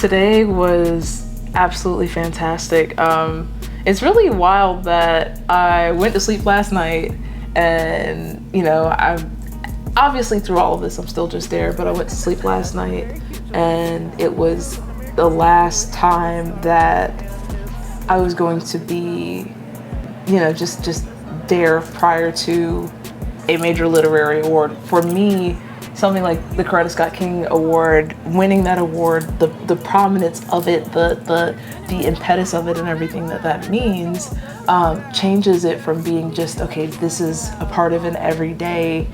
Today was absolutely fantastic. It's really wild that I went to sleep last night and, I'm obviously through all of this, I'm still just there, but I went to sleep last night and it was the last time that I was going to be, just there prior to a major literary award. For me, something like the Coretta Scott King Award, winning that award, the prominence of it, the impetus of it and everything that means, changes it from being just, okay, this is a part of an everyday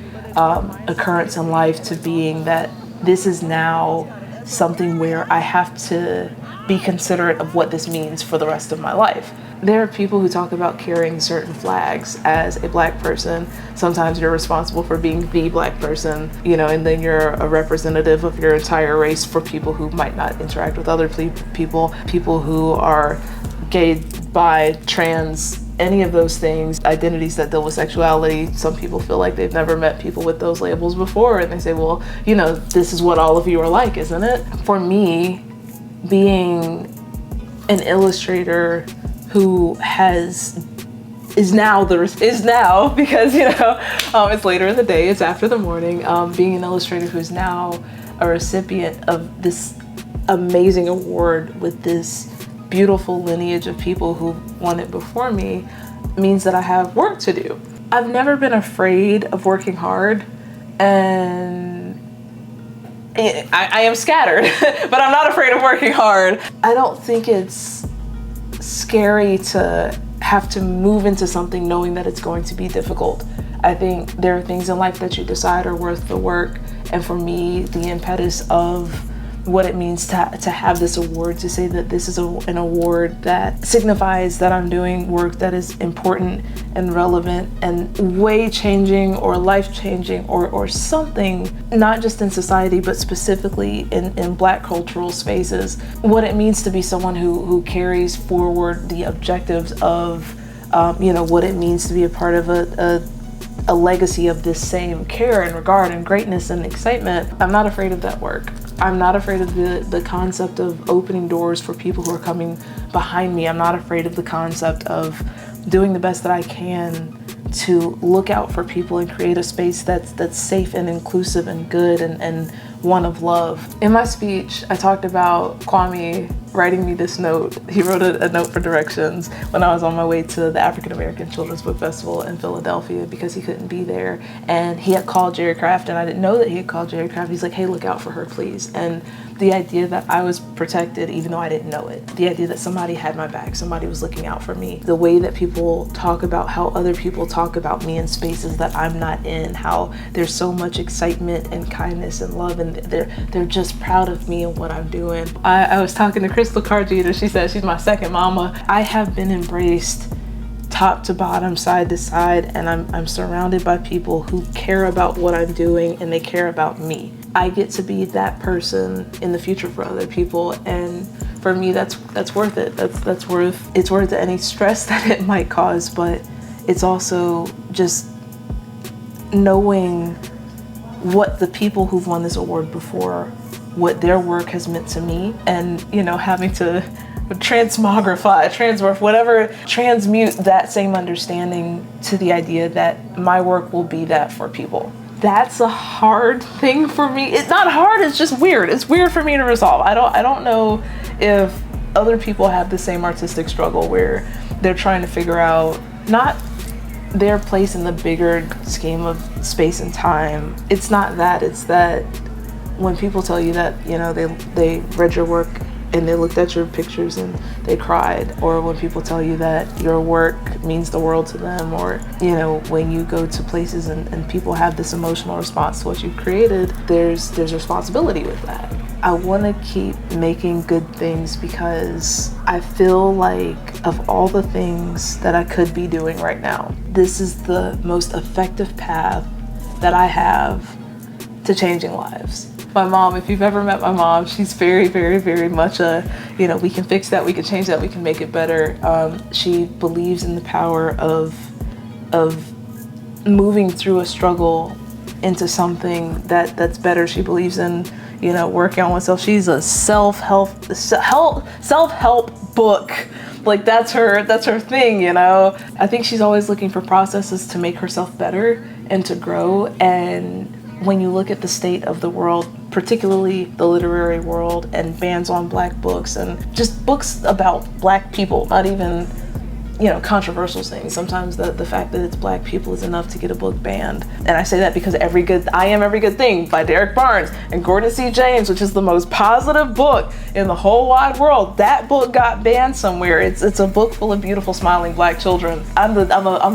occurrence in life, to being that this is now something where I have to be considerate of what this means for the rest of my life. There are people who talk about carrying certain flags as a Black person. Sometimes you're responsible for being the Black person, and then you're a representative of your entire race for people who might not interact with other people who are gay, bi, trans, any of those things, identities that deal with sexuality. Some people feel like they've never met people with those labels before, and they say, well, this is what all of you are like, isn't it? For me, being an illustrator who is now because it's later in the day, it's after the morning, being an illustrator who's now a recipient of this amazing award with this beautiful lineage of people who won it before me, means that I have work to do. I've never been afraid of working hard, and I am scattered, but I'm not afraid of working hard. I don't think it's scary to have to move into something knowing that it's going to be difficult. I think there are things in life that you decide are worth the work, and for me, the impetus of what it means to have this award, to say that this is an award that signifies that I'm doing work that is important and relevant and way changing or life changing or something, not just in society, but specifically in Black cultural spaces. What it means to be someone who carries forward the objectives of, what it means to be a part of a legacy of this same care and regard and greatness and excitement. I'm not afraid of that work. I'm not afraid of the concept of opening doors for people who are coming behind me. I'm not afraid of the concept of doing the best that I can to look out for people and create a space that's safe and inclusive and good and one of love. In my speech, I talked about Kwame writing me this note. He wrote a note for directions when I was on my way to the African American Children's Book Festival in Philadelphia because he couldn't be there. And he had called Jerry Craft, and I didn't know that he had called Jerry Craft. He's like, hey, look out for her, please. And the idea that I was protected, even though I didn't know it. The idea that somebody had my back, somebody was looking out for me. The way that people talk about how other people talk about me in spaces that I'm not in, how there's so much excitement and kindness and love, and they're just proud of me and what I'm doing. I was talking to Crystal Cargita. She said she's my second mama. I have been embraced top to bottom, side to side, and I'm surrounded by people who care about what I'm doing and they care about me. I get to be that person in the future for other people, and for me that's worth it. It's worth any stress that it might cause, but it's also just knowing what the people who've won this award before, what their work has meant to me, and having to transmute that same understanding to the idea that my work will be that for people. That's a hard thing for me. It's not hard, it's just weird. It's weird for me to resolve. I don't know if other people have the same artistic struggle where they're trying to figure out not their place in the bigger scheme of space and time. It's not that, it's that when people tell you that, they read your work and they looked at your pictures and they cried, or when people tell you that your work means the world to them, or when you go to places and people have this emotional response to what you've created, there's responsibility with that. I want to keep making good things because I feel like of all the things that I could be doing right now, this is the most effective path that I have to changing lives. My mom, if you've ever met my mom, she's very, very, very much we can fix that, we can change that, we can make it better. She believes in the power of moving through a struggle into something that's better. She believes in, you know, working on oneself. She's a self-help book. Like that's her thing, you know. I think she's always looking for processes to make herself better and to grow. And when you look at the state of the world, particularly the literary world, and bans on Black books and just books about Black people, not even, you know, controversial things. Sometimes the fact that it's Black people is enough to get a book banned. And I say that because I Am Every Good Thing by Derek Barnes and Gordon C. James, which is the most positive book in the whole wide world, that book got banned somewhere. It's a book full of beautiful smiling Black children. I'm a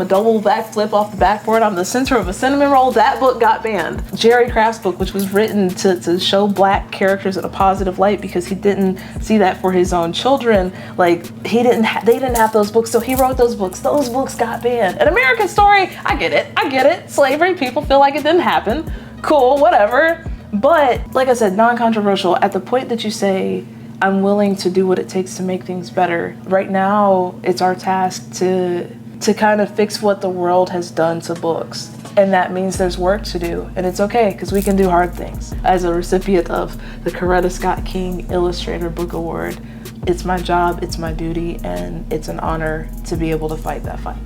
double backflip off the backboard. I'm the center of a cinnamon roll. That book got banned. Jerry Craft's book, which was written to show Black characters in a positive light because he didn't see that for his own children. Like they didn't have those books, so he wrote those books. Those books got banned. An American Story, I get it. Slavery, people feel like it didn't happen. Cool, whatever. But like I said, non-controversial. At the point that you say, I'm willing to do what it takes to make things better, right now it's our task to kind of fix what the world has done to books. And that means there's work to do. And it's okay, because we can do hard things. As a recipient of the Coretta Scott King Illustrator Book Award, it's my job, it's my duty, and it's an honor to be able to fight that fight.